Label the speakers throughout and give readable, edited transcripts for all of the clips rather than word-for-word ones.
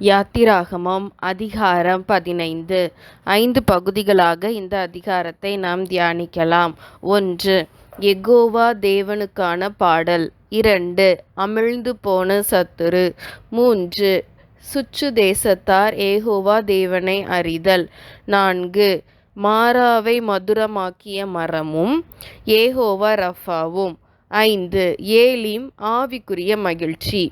Speaker 1: யாத்திராகமம் அதிகாரம் 15. 5 பகுதிகளாக இந்த அதிகாரத்தை நாம் தியானிக்கலாம். 1. யெகோவா தேவனுக்கான பாடல். 2. அமிழ்ந்து போன சத்துரு. 3. சுற்று தேசத்தார் யெகோவா தேவனை அறிதல். 4. மாராவை மதுரமாக்கிய மரமும் யெகோவா ரஃபாவும். 5. ஏலிம் ஆவிக்குரிய மகிழ்ச்சி.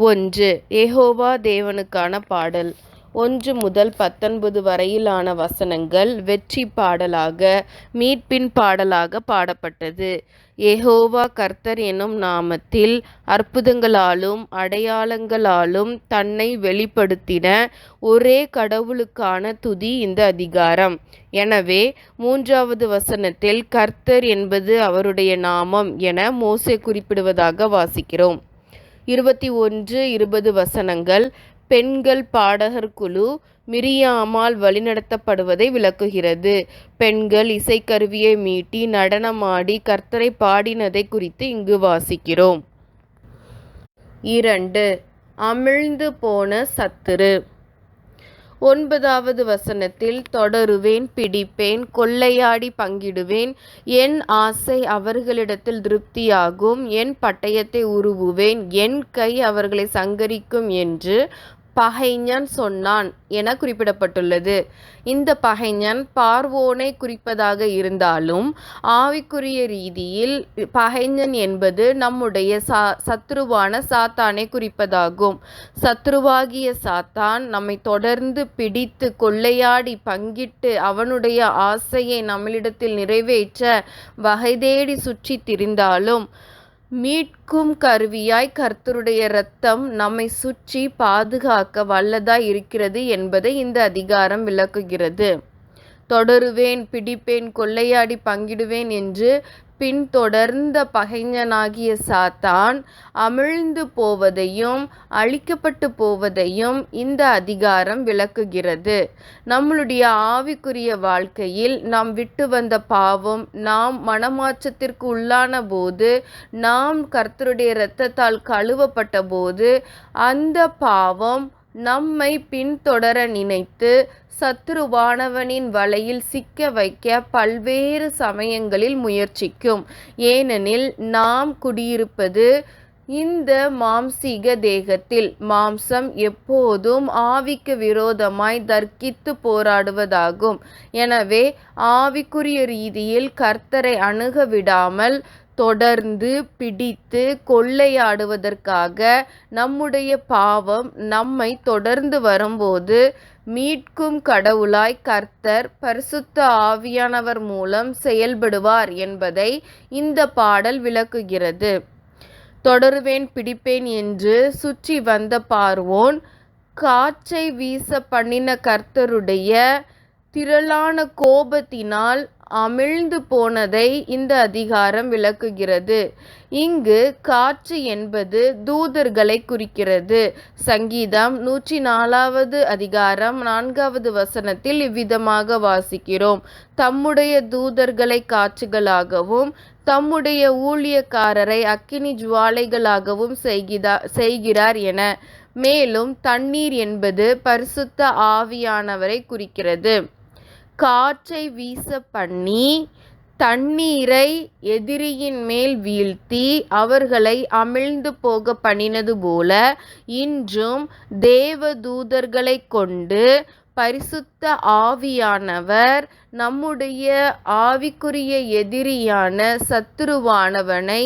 Speaker 1: 1. யெகோவா தேவனுக்கான பாடல். 1 முதல் 19 வரையிலான வசனங்கள் வெற்றி பாடலாக, மீட்பின் பாடலாக பாடப்பட்டது. யெகோவா கர்த்தர் என்னும் நாமத்தில் அற்புதங்களாலும் அடையாளங்களாலும் தன்னை வெளிப்படுத்தின ஒரே கடவுளுக்கான துதி இந்த அதிகாரம். எனவே 3வது வசனத்தில் கர்த்தர் என்பது அவருடைய நாமம் என மோசே குறிப்பிடுவதாக வாசிக்கிறோம். 21, 20 வசனங்கள் பெண்கள் பாடகர் குழு மிரியாமால் வழிநடத்தப்படுவதை விளக்குகிறது. பெண்கள் இசைக்கருவியை மீட்டி நடனமாடி கர்த்தரை பாடினதை குறித்து இங்கு வாசிக்கிறோம். 2. அமிழ்ந்து போன சத்துரு. 9வது வசனத்தில் தொடருவேன், பிடிப்பேன், கொள்ளையாடி பங்கிடுவேன், என் ஆசை அவர்களிடத்தில் திருப்தியாகும், என் பட்டயத்தை உருவுவேன், என் கை அவர்களை சங்கரிக்கும் என்று பகைஞன் சொன்னான் என குறிப்பிடப்பட்டுள்ளது. இந்த பகைஞன் பார்வோனை குறிப்பதாக இருந்தாலும் ஆவிக்குரிய ரீதியில் பகைஞன் என்பது நம்முடைய சத்ருவான சாத்தானை குறிப்பதாகும். சத்ருவாகிய சாத்தான் நம்மை தொடர்ந்து பிடித்து கொள்ளையாடி பங்கிட்டு அவனுடைய ஆசையை நம்மளிடத்தில் நிறைவேற்ற வகை தேடி சுற்றி திரிந்தாலும் மீட்கும் கருவியாய் கர்த்தருடைய இரத்தம் நம்மை சுற்றி பாதுகாக்க வல்லதாய் இருக்கிறது என்பதை இந்த அதிகாரம் விளக்குகிறது. தொடருவேன், பிடிப்பேன், கொள்ளையாடி பங்கிடுவேன் என்று பின்தொடர்ந்த பகைஞனாகிய சாத்தான் அமிழ்ந்து போவதையும் அழிக்கப்பட்டு போவதையும் இந்த அதிகாரம் விளக்குகிறது. நம்மளுடைய ஆவிக்குரிய வாழ்க்கையில் நாம் விட்டு வந்த பாவம், நாம் மனமாற்றத்திற்கு உள்ளான போது, நாம் கர்த்தருடைய இரத்தத்தால் கழுவப்பட்ட போது அந்த பாவம் நம்மை பின்தொடர நினைத்து சத்துருவானவனின் வலையில் சிக்க வைக்க பல்வேறு சமயங்களில் முயற்சிக்கும். ஏனெனில் நாம் குடியிருப்பது இந்த மாம்சீக தேகத்தில். மாம்சம் எப்போதும் ஆவிக்கு விரோதமாய் தர்க்கித்து போராடுவதாகும். எனவே ஆவிக்குரிய ரீதியில் கர்த்தரை அணுக விடாமல் தொடர்ந்து பிடித்து கொள்ளையாடுவதற்காக நம்முடைய பாவம் நம்மை தொடர்ந்து வரும்போது மீட்கும் கடவுளாய் கர்த்தர் பரிசுத்த ஆவியானவர் மூலம் செயல்படுவார் என்பதை இந்த பாடல் விளக்குகிறது. தொடருவேன், பிடிப்பேன் என்று சுற்றி வந்த பார்வோன் காற்றை வீச பண்ணின கர்த்தருடைய திரளான கோபத்தினால் அமிழ்ந்து போனதை இந்த அதிகாரம் விளக்குகிறது. இங்கு காற்று என்பது தூதர்களை குறிக்கிறது. சங்கீதம் 104வது அதிகாரம் 4வது வசனத்தில் இவ்விதமாக வாசிக்கிறோம். தம்முடைய தூதர்களை காற்றுகளாகவும் தம்முடைய ஊழியக்காரரை அக்கினி ஜுவாலைகளாகவும் செய்கிறார் என. மேலும் தண்ணீர் என்பது பரிசுத்த ஆவியானவரை குறிக்கிறது. காற்றை வீச பண்ணி தண்ணீரை எதிரியின் மேல் வீழ்த்தி அவர்களை அமிழ்ந்து போக பண்ணினது போல இன்றும் தேவ தூதர்களை கொண்டு பரிசுத்த ஆவியானவர் நம்முடைய ஆவிக்குரிய எதிரியான சத்துருவானவனை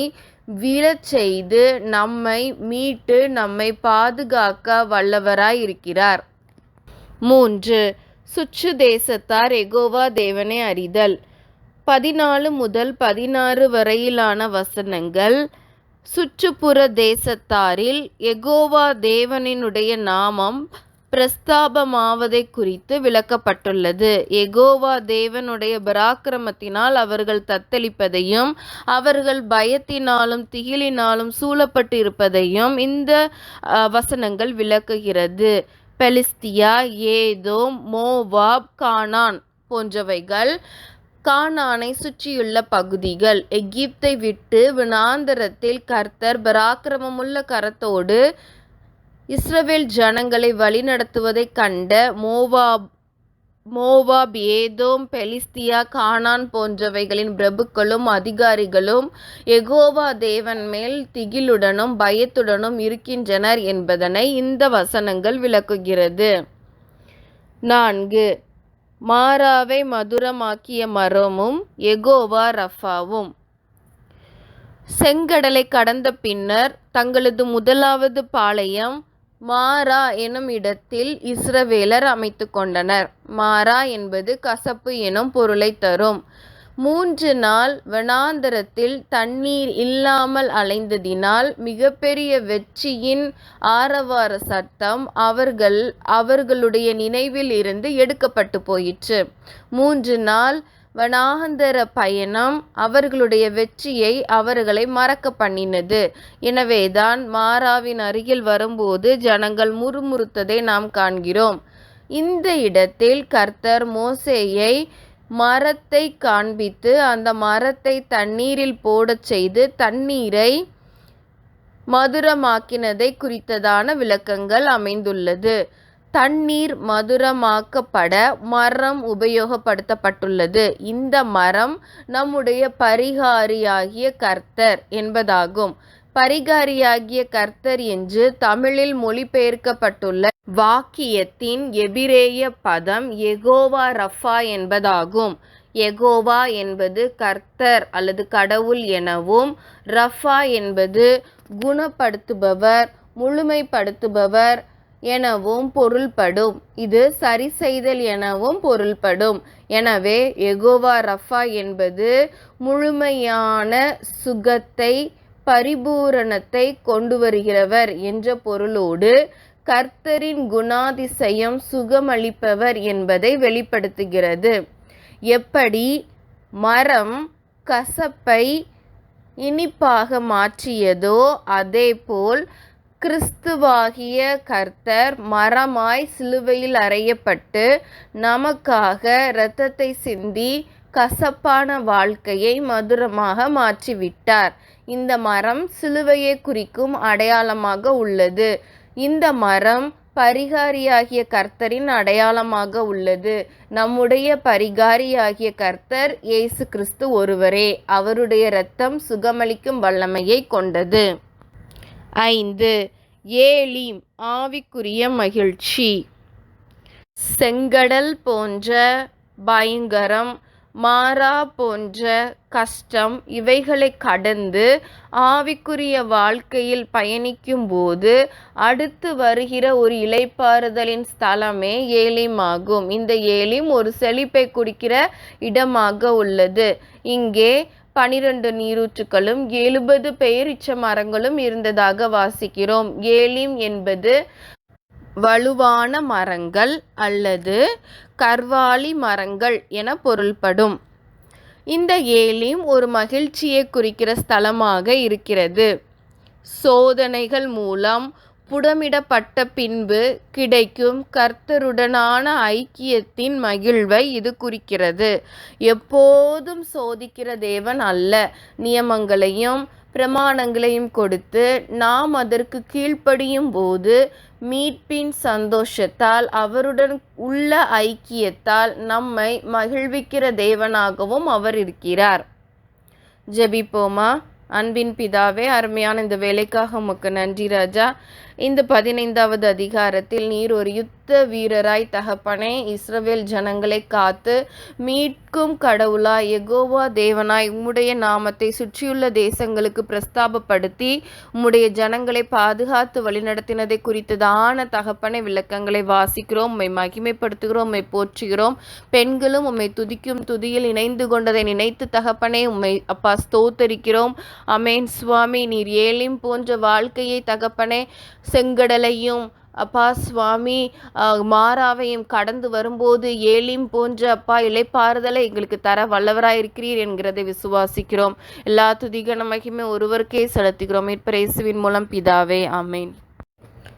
Speaker 1: விழச் செய்து நம்மை மீட்டு நம்மை பாதுகாக்க வல்லவராய் இருக்கிறார். 3. சுற்று தேசத்தார் யெகோவா தேவனை அறிதல். 14 முதல் 16 வரையிலான வசனங்கள் சுற்றுப்புற தேசத்தாரில் யெகோவா தேவனினுடைய நாமம் பிரஸ்தாபமாவதை குறித்து விளக்கப்பட்டுள்ளது. யெகோவா தேவனுடைய பராக்கிரமத்தினால் அவர்கள் தத்தளிப்பதையும் அவர்கள் பயத்தினாலும் திகிலினாலும் சூழப்பட்டு இருப்பதையும் இந்த வசனங்கள் விளக்குகிறது. பெலிஸ்தியா, ஏதோம், மோவாப், கானான் போன்றவைகள் கானானை சுற்றியுள்ள பகுதிகள். எகிப்தை விட்டு வனாந்தரத்தில் கர்த்தர் பராக்கிரமமுள்ள கரத்தோடு இஸ்ரவேல் ஜனங்களை வழிநடத்துவதைக் கண்ட மோவாப், ஏதோம், பெலிஸ்தியா, கானான் போன்றவைகளின் பிரபுக்களும் அதிகாரிகளும் யெகோவா தேவன் மேல் திகிலுடனும் பயத்துடனும் இருக்கின்றனர் என்பதனை இந்த வசனங்கள் விளக்குகிறது. 4. மாராவை மதுரமாக்கிய மரமும் யெகோவா ரஃபாவும். செங்கடலை கடந்த பின்னர் தங்களது முதலாவது பாளையம் மாரா எனும் இடத்தில் இஸ்ரவேலர் அமைத்து கொண்டனர். மாரா என்பது கசப்பு எனும் பொருளை தரும். 3 நாள் வனாந்தரத்தில் தண்ணீர் இல்லாமல் அலைந்ததினால் மிகப்பெரிய வெற்றியின் ஆரவார சத்தம் அவர்களுடைய நினைவில் இருந்து எடுக்கப்பட்டு போயிற்று. 3 நாள் வனாந்தர பயணம் அவர்களுடைய வெற்றியை அவர்களை மறக்க பண்ணினது. எனவேதான் மாராவின் அருகில் வரும்போது ஜனங்கள் முறுமுறுத்ததை நாம் காண்கிறோம். இந்த இடத்தில் கர்த்தர் மோசேயை மரத்தை காண்பித்து அந்த மரத்தை தண்ணீரில் போடச் செய்து தண்ணீரை மதுரமாக்கினதை குறித்ததான விளக்கங்கள் அமைந்துள்ளது. தண்ணீர் மதுரமாக்கப்பட மரம் உபயோகப்படுத்தப்பட்டுள்ளது. இந்த மரம் நம்முடைய பரிகாரியாகிய கர்த்தர் என்பதாகும். பரிகாரியாகிய கர்த்தர் என்று தமிழில் மொழிபெயர்க்கப்பட்டுள்ள வாக்கியத்தின் எபிரேய பதம் யெகோவா ரஃபா என்பதாகும். யெகோவா என்பது கர்த்தர் அல்லது கடவுள் எனவும், ரஃபா என்பது குணப்படுத்துபவர், முழுமைப்படுத்துபவர் எனவும் பொருள்படும். இது சரி செய்தல் எனவும் பொருள்படும். எனவே யெகோவா ரஃபா என்பது முழுமையான சுகத்தை, பரிபூரணத்தை கொண்டு வருகிறவர் என்ற பொருளோடு கர்த்தரின் குணாதிசயம் சுகமளிப்பவர் என்பதை வெளிப்படுத்துகிறது. எப்படி மரம் கசப்பை இனிப்பாக மாற்றியதோ அதேபோல் கிறிஸ்துவாகிய கர்த்தர் மரமாய் சிலுவையில் அறையப்பட்டு நமக்காக இரத்தத்தை சிந்தி கசப்பான வாழ்க்கையை மதுரமாக மாற்றிவிட்டார். இந்த மரம் சிலுவையை குறிக்கும் அடையாளமாக உள்ளது. இந்த மரம் பரிகாரியாகிய கர்த்தரின் அடையாளமாக உள்ளது. நம்முடைய பரிகாரியாகிய கர்த்தர் இயேசு கிறிஸ்து ஒருவரே. அவருடைய இரத்தம் சுகமளிக்கும் வல்லமையை கொண்டது. 5. ஏலீம் ஆவிக்குரிய மகிழ்ச்சி. செங்கடல் போன்ற பயங்கரம், மாரா போன்ற கஷ்டம் இவைகளை கடந்து ஆவிக்குரிய வாழ்க்கையில் பயணிக்கும் போது அடுத்து வருகிற ஒரு இளைப்பாறுதலின் ஸ்தலமே ஏலீம் ஆகும். இந்த ஏலீம் ஒரு செழிப்பை குறிக்கிற இடமாக உள்ளது. இங்கே 12 நீரூற்றுகளும் 70 பேரீச்ச மரங்களும் இருந்ததாக வாசிக்கிறோம். ஏலீம் என்பது வலுவான மரங்கள் அல்லது கர்வாலி மரங்கள் என பொருள்படும். இந்த ஏலீம் ஒரு மகிழ்ச்சியை குறிக்கிற ஸ்தலமாக இருக்கிறது. சோதனைகள் மூலம் புடமிடப்பட்ட பின்பு கிடைக்கும் கர்த்தருடனான ஐக்கியத்தின் மகிழ்வை இது குறிக்கிறது. எப்போதும் சோதிக்கிற தேவன் அல்ல. நியமங்களையும் பிரமாணங்களையும் கொடுத்து நாம் அதற்கு கீழ்ப்படியும் போது மீட்பின் சந்தோஷத்தால் அவருடன் உள்ள ஐக்கியத்தால் நம்மை மகிழ்விக்கிற தேவனாகவும் அவர் இருக்கிறார். ஜெபிப்போமா. அன்பின் பிதாவே, அருமையான இந்த வேலைக்காக உமக்கு நன்றி ராஜா. இந்த 15வது அதிகாரத்தில் நீர் ஒரு யுத்த வீரராய் தகப்பனே இஸ்ரவேல் ஜனங்களை காத்து மீட்கும் கடவுளாய் யெகோவா தேவனாய் உம்முடைய நாமத்தை சுற்றியுள்ள தேசங்களுக்கு பிரஸ்தாபப்படுத்தி உம்முடைய ஜனங்களை பாதுகாத்து வழிநடத்தினதை குறித்ததான தகப்பனை விளக்கங்களை வாசிக்கிறோம். உம்மை மகிமைப்படுத்துகிறோம், உம்மை போற்றுகிறோம். பெண்களும் உம்மை துதிக்கும் துதியில் இணைந்து கொண்டதை நினைத்து தகப்பனே உம்மை அப்பா ஸ்தோத்தரிக்கிறோம். அமேன் சுவாமி. நீர் ஏலீம் போன்ற வாழ்க்கையை தகப்பனே செங்கடலையும் அப்பா சுவாமி மாராவையும் கடந்து வரும்போது ஏலீம் போன்ற அப்பா இளைப்பாறுதலை எங்களுக்கு தர வல்லவராயிருக்கிறீர் என்கிறதை விசுவாசிக்கிறோம். எல்லா துதிகன மகிமை ஒருவருக்கே செலுத்துகிறோம். மீட்பர் இயேசுவின் மூலம் பிதாவே, ஆமென்.